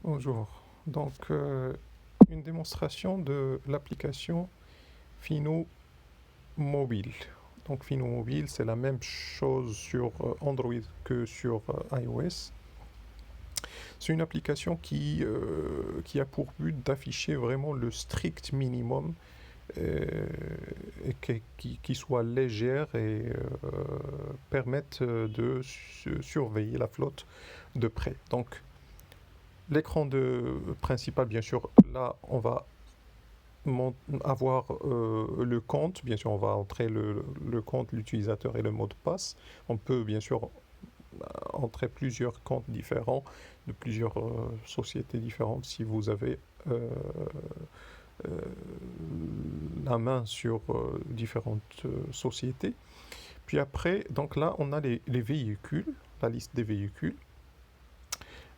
Bonjour. Donc, une démonstration de l'application Fino Mobile. Donc, Fino Mobile, c'est la même chose sur Android que sur iOS. C'est une application qui a pour but d'afficher vraiment le strict minimum et qui soit légère et permette de surveiller la flotte de près. Donc, l'écran principal, bien sûr, là, on va avoir le compte. Bien sûr, on va entrer le compte, l'utilisateur et le mot de passe. On peut, bien sûr, entrer plusieurs comptes différents de plusieurs sociétés différentes si vous avez euh, la main sur différentes sociétés. Puis après, donc là, on a les véhicules, la liste des véhicules.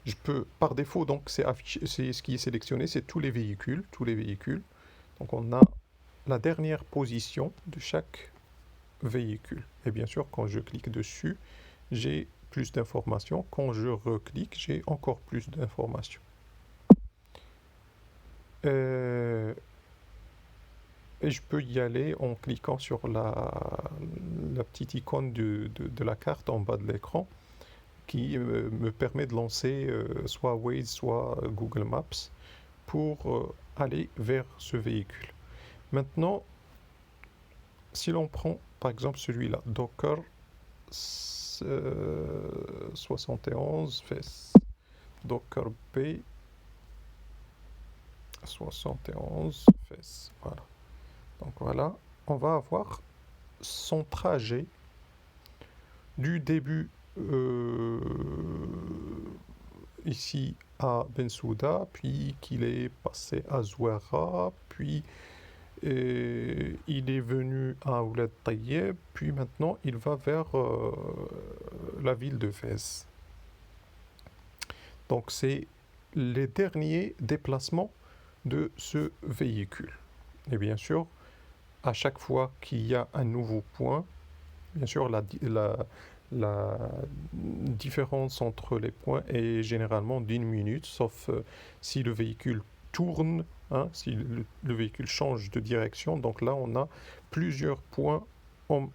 Je peux, par défaut, donc c'est affiché, c'est ce qui est sélectionné, c'est tous les véhicules, tous les véhicules. Donc on a la dernière position de chaque véhicule. Et bien sûr, quand je clique dessus, j'ai plus d'informations. Quand je reclique, j'ai encore plus d'informations. Et je peux y aller en cliquant sur la petite icône de la carte en bas de l'écran qui me permet de lancer soit Waze, soit Google Maps pour aller vers ce véhicule. Maintenant, si l'on prend par exemple celui-là, Docker 71 FES, Docker P 71 FES. Voilà. Donc voilà, on va avoir son trajet du début ici à Bensouda, puis qu'il est passé à Zouara, puis il est venu à Ouled Taïeb, puis maintenant il va vers la ville de Fès. Donc c'est les derniers déplacements de ce véhicule. Et bien sûr, à chaque fois qu'il y a un nouveau point, bien sûr, la différence entre les points est généralement d'une minute, sauf si le véhicule tourne, hein, si le véhicule change de direction. Donc là, on a plusieurs points en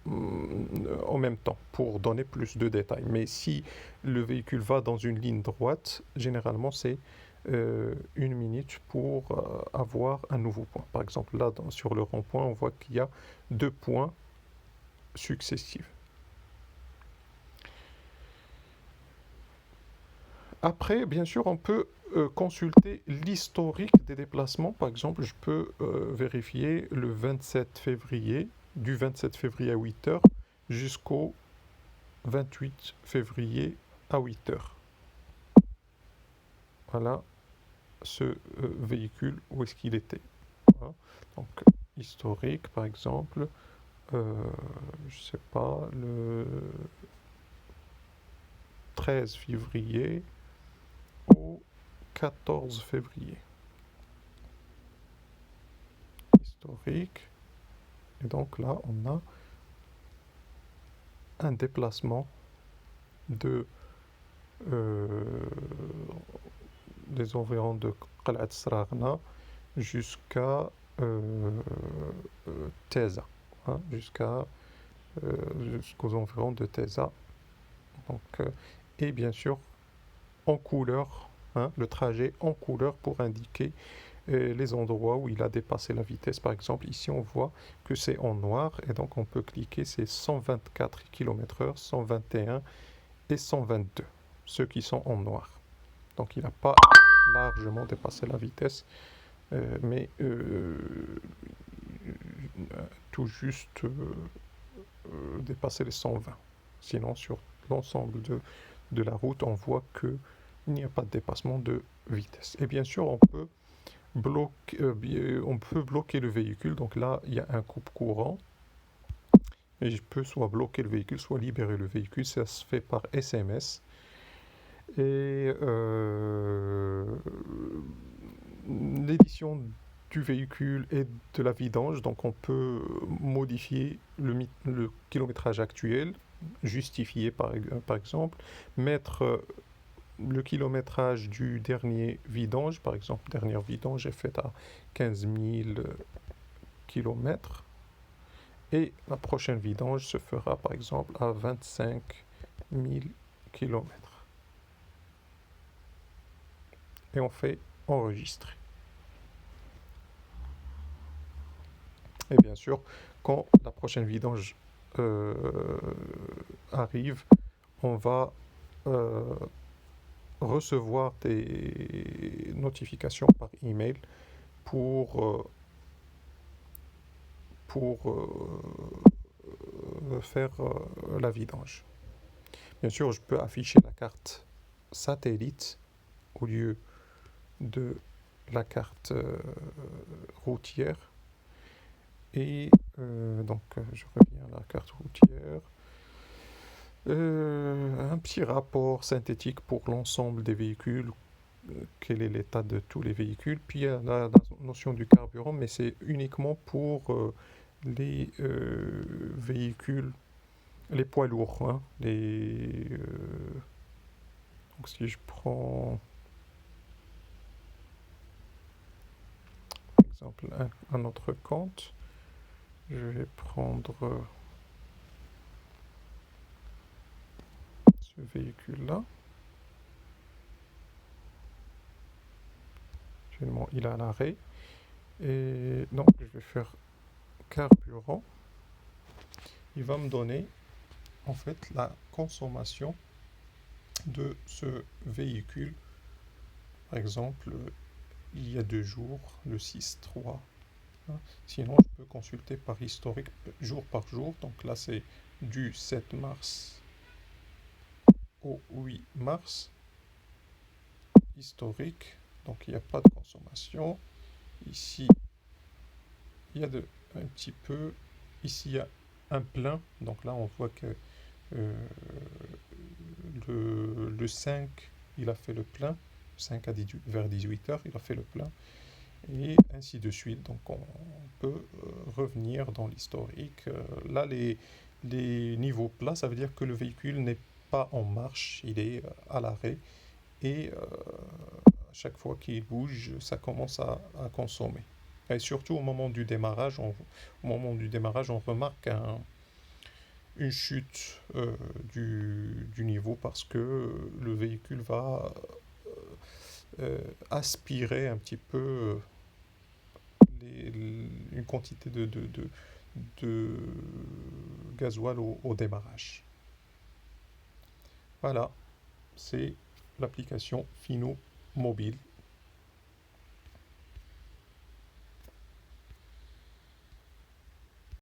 même temps pour donner plus de détails. Mais si le véhicule va dans une ligne droite, généralement, c'est une minute pour avoir un nouveau point. Par exemple, là, sur le rond-point, on voit qu'il y a deux points successifs. Après, bien sûr, on peut consulter l'historique des déplacements. Par exemple, je peux vérifier le 27 février, du 27 février à 8 heures jusqu'au 28 février à 8 heures. Voilà ce véhicule, où est-ce qu'il était. Voilà. Donc, historique, par exemple, je sais pas, le 13 février au 14 février. Historique. Et donc là, on a un déplacement de des environs de Qalat Srarna jusqu'à Teza, hein, jusqu'aux environs de Teza. Donc, et bien sûr, en couleur, hein, le trajet en couleur pour indiquer les endroits où il a dépassé la vitesse. Par exemple, ici, on voit que c'est en noir, et donc on peut cliquer, c'est 124 km/h, 121 et 122, ceux qui sont en noir. Donc il n'a pas largement dépassé la vitesse, mais tout juste dépassé les 120. Sinon, sur l'ensemble de la route, on voit qu'il n'y a pas de dépassement de vitesse. Et bien sûr, on peut bloquer le véhicule. Donc là, il y a un coupe-courant. Et je peux soit bloquer le véhicule, soit libérer le véhicule. Ça se fait par SMS. Et l'édition du véhicule et de la vidange, donc on peut modifier le kilométrage actuel, justifier par exemple, mettre le kilométrage du dernier vidange. Par exemple, dernière vidange est faite à 15 000 km. Et la prochaine vidange se fera par exemple à 25 000 km. Et on fait enregistrer. Et bien sûr, quand la prochaine vidange arrive, on va recevoir des notifications par email pour faire la vidange. Bien sûr, je peux afficher la carte satellite au lieu de la carte routière. Et donc, je reviens à la carte routière. Un petit rapport synthétique pour l'ensemble des véhicules, quel est l'état de tous les véhicules. Puis il y a la notion du carburant, mais c'est uniquement pour les véhicules, les poids lourds. Hein, donc si je prends par exemple un autre compte, je vais prendre ce véhicule-là. Actuellement, il est à l'arrêt. Et donc, je vais faire carburant. Il va me donner en fait la consommation de ce véhicule. Par exemple, il y a 2 jours, le 6-3. Hein. Sinon, je peux consulter par historique jour par jour. Donc là, c'est du 7 mars au 8 mars. Historique. Donc il n'y a pas de consommation. Ici, il y a un petit peu. Ici, il y a un plein. Donc là, on voit que le 5, il a fait le plein. 5 à 18, vers 18h, il a fait le plein. Et ainsi de suite. Donc on peut revenir dans l'historique. Là, les niveaux plats, ça veut dire que le véhicule n'est pas en marche, il est à l'arrêt. Et à chaque fois qu'il bouge, ça commence à consommer. Et surtout au moment du démarrage, on remarque une chute du niveau parce que le véhicule va aspirer un petit peu une quantité de gasoil au démarrage. Voilà, c'est l'application Fino Mobile.